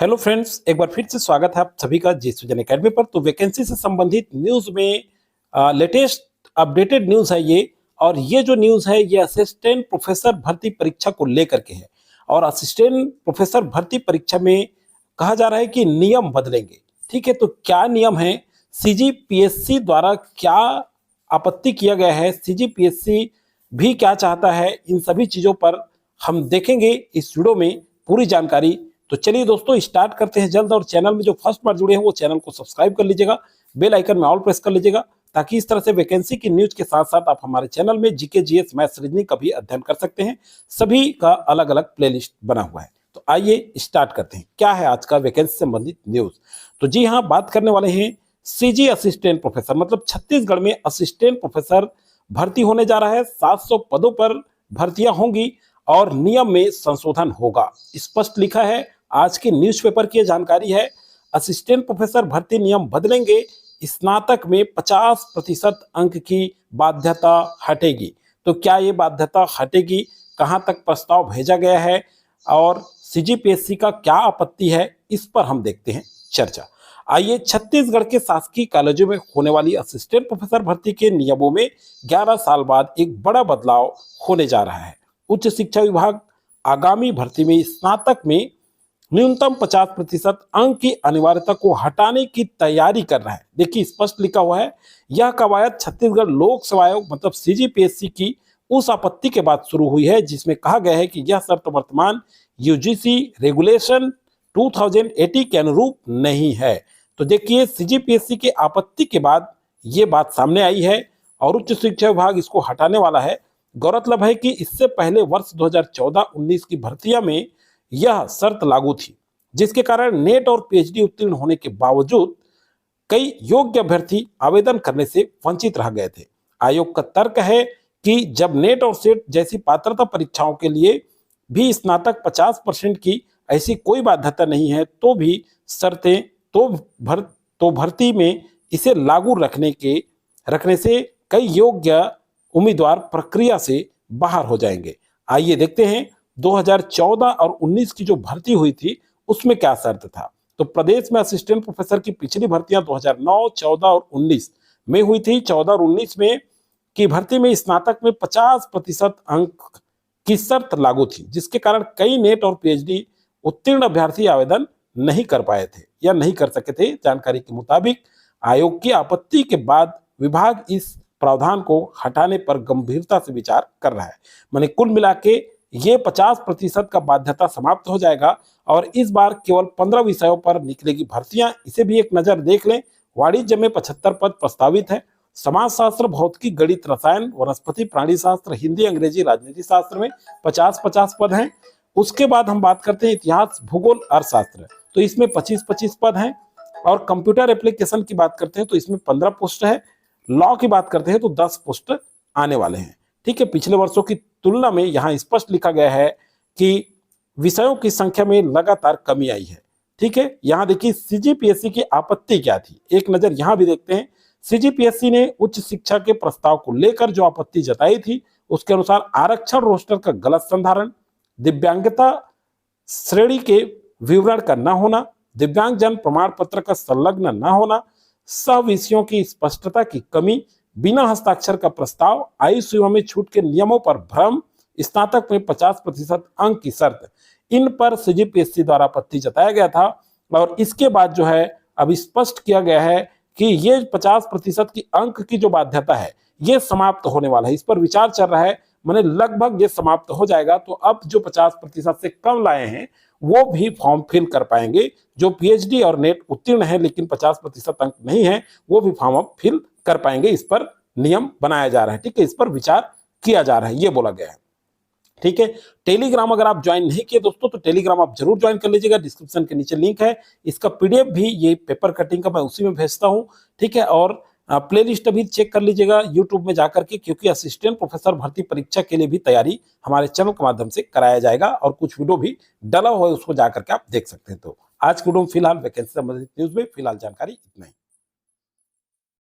Hello friends, एक बार फिर से स्वागत है आप सभी का जी सृजन एकेडमी पर। तो वैकेंसी से संबंधित न्यूज में लेटेस्ट अपडेटेड न्यूज है ये। और ये जो न्यूज है ये असिस्टेंट प्रोफेसर भर्ती परीक्षा को लेकर के है। और असिस्टेंट प्रोफेसर भर्ती परीक्षा में कहा जा रहा है कि नियम बदलेंगे। ठीक है, तो क्या नियम है, सीजीपीएससी द्वारा क्या आपत्ति किया गया है, सीजीपीएससी भी क्या चाहता है, इन सभी चीजों पर हम देखेंगे इस वीडियो में पूरी जानकारी। तो चलिए दोस्तों स्टार्ट करते हैं जल्द। और चैनल में जो फर्स्ट बार जुड़े हैं वो चैनल को सब्सक्राइब कर लीजिएगा, बेल आइकन में ऑल प्रेस कर लीजिएगा, ताकि इस तरह से वैकेंसी की न्यूज के साथ साथ आप हमारे चैनल में जीके जीएस मैथ्स रीजनिंग का भी अध्ययन कर सकते हैं। सभी का अलग अलग प्लेलिस्ट बना हुआ है। तो आइए स्टार्ट करते हैं, क्या है आज का वैकेंसी से संबंधित न्यूज। तो जी हाँ, बात करने वाले हैं सीजी असिस्टेंट प्रोफेसर, मतलब छत्तीसगढ़ में असिस्टेंट प्रोफेसर भर्ती होने जा रहा है। 700 पदों पर भर्तियां होंगी और नियम में संशोधन होगा, स्पष्ट लिखा है। आज के न्यूज़पेपर की जानकारी है। असिस्टेंट प्रोफेसर भर्ती नियम बदलेंगे, स्नातक में 50% अंक की बाध्यता हटेगी। तो क्या ये बाध्यता हटेगी, कहां तक प्रस्ताव भेजा गया है और सीजीपीएससी का क्या आपत्ति है, इस पर हम देखते हैं चर्चा। आइए, छत्तीसगढ़ के शासकीय कॉलेजों में होने वाली असिस्टेंट प्रोफेसर भर्ती के नियमों में 11 साल बाद एक बड़ा बदलाव होने जा रहा है। उच्च शिक्षा विभाग आगामी भर्ती में स्नातक में न्यूनतम 50% अंक की अनिवार्यता को हटाने की तैयारी कर रहा है। देखिए स्पष्ट लिखा हुआ है, यह कवायद छत्तीसगढ़ लोक सेवा आयोग मतलब सीजीपीएससी की उस आपत्ति के बाद शुरू हुई है जिसमें कहा गया है कि यह शर्त वर्तमान यूजीसी रेगुलेशन 2080 के अनुरूप नहीं है। तो देखिए सीजीपीएससी की आपत्ति के बाद ये बात सामने आई है और उच्च शिक्षा विभाग इसको हटाने वाला है। गौरतलब है कि इससे पहले वर्ष 2014-19 की भर्तियां में यह शर्त लागू थी, जिसके कारण नेट और पीएचडी उत्तीर्ण होने के बावजूद कई योग्य अभ्यर्थी आवेदन करने से वंचित रह गए थे। आयोग का तर्क है कि जब नेट और सेट जैसी पात्रता परीक्षाओं के लिए भी स्नातक 50% की ऐसी कोई बाध्यता नहीं है, तो भी शर्तें तो भर्ती में इसे लागू रखने से कई योग्य उम्मीदवार प्रक्रिया से बाहर हो जाएंगे। आइए देखते हैं 2014 और 19 की जो भर्ती हुई थी उसमें क्या शर्त था। तो प्रदेश में असिस्टेंट प्रोफेसर की पिछली भर्तियां 2009, 14 और 19 में हुई थी। 14 और 19 में की भर्ती में स्नातक में 50% अंक की शर्त लागू थी, जिसके कारण कई नेट और पीएचडी उत्तीर्ण अभ्यर्थी आवेदन नहीं कर पाए थे या नहीं कर सके थे। जानकारी के मुताबिक आयोग की आपत्ति के बाद विभाग इस प्रावधान को हटाने पर गंभीरता से विचार कर रहा है। माने कुल मिला के ये 50% का बाध्यता समाप्त हो जाएगा और इस बार केवल 15 विषयों पर निकलेगी भर्तियां। इसे भी एक नजर देख लें। वाणिज्य में 75 पद प्रस्तावित है। समाजशास्त्र, भौतिकी, गणित, रसायन, वनस्पति, प्राणी शास्त्र, हिंदी, अंग्रेजी, राजनीति शास्त्र में 50-50 पद हैं। उसके बाद हम बात करते हैं इतिहास, भूगोल, अर्थशास्त्र, तो इसमें 25-25 पद हैं। और कंप्यूटर एप्लीकेशन की बात करते हैं तो इसमें 15 पोस्ट है। लॉ की बात करते हैं तो 10 पोस्ट आने वाले हैं। ठीक है, पिछले वर्षों की तुलना में यहाँ स्पष्ट लिखा गया है कि विषयों की संख्या में लगातार कमी आई है। ठीक है, यहाँ देखिए सीजीपीएससी की आपत्ति क्या थी, एक नजर यहाँ भी देखते हैं। सीजीपीएससी ने उच्च शिक्षा के प्रस्ताव को लेकर जो आपत्ति जताई थी उसके अनुसार आरक्षण रोस्टर का गलत संधारण, दिव्यांगता श्रेणी के विवरण का न होना, दिव्यांगजन प्रमाण पत्र का संलग्न न होना, सह विषयों की स्पष्टता की कमी, बिना हस्ताक्षर का प्रस्ताव, आयु सीमा में छूट के नियमों पर भ्रम, स्नातक में 50% अंक की शर्त, इन पर सीजीपीएससी द्वारा आपत्ति जताया गया था। और इसके बाद जो है अब स्पष्ट किया गया है कि ये 50% की अंक की जो बाध्यता है ये समाप्त होने वाला है। इस पर विचार चल रहा है, माने लगभग ये समाप्त हो जाएगा। तो अब जो 50% से कम लाए हैं वो भी फॉर्म फिल कर पाएंगे। जो पीएचडी और नेट उत्तीर्ण है लेकिन 50% अंक नहीं है वो भी फॉर्म अब फिल कर पाएंगे। इस पर नियम बनाया जा रहा है। ठीक है, इस पर विचार किया जा रहा है, ये बोला गया है। ठीक है, टेलीग्राम अगर आप ज्वाइन नहीं किए दोस्तों तो टेलीग्राम आप जरूर ज्वाइन कर लीजिएगा। डिस्क्रिप्शन के नीचे लिंक है, इसका पीडीएफ भी, ये पेपर कटिंग का मैं उसी में भेजता हूँ। ठीक है, और प्लेलिस्ट भी चेक कर लीजिएगा यूट्यूब में जाकर के, क्योंकि असिस्टेंट प्रोफेसर भर्ती परीक्षा के लिए भी तैयारी हमारे चैनल के माध्यम से कराया जाएगा और कुछ वीडियो भी डला हुआ है, उसको जाकर के आप देख सकते हैं। तो आज के वीडियो में फिलहाल वैकेंसी संबंधित न्यूज में फिलहाल जानकारी इतना ही।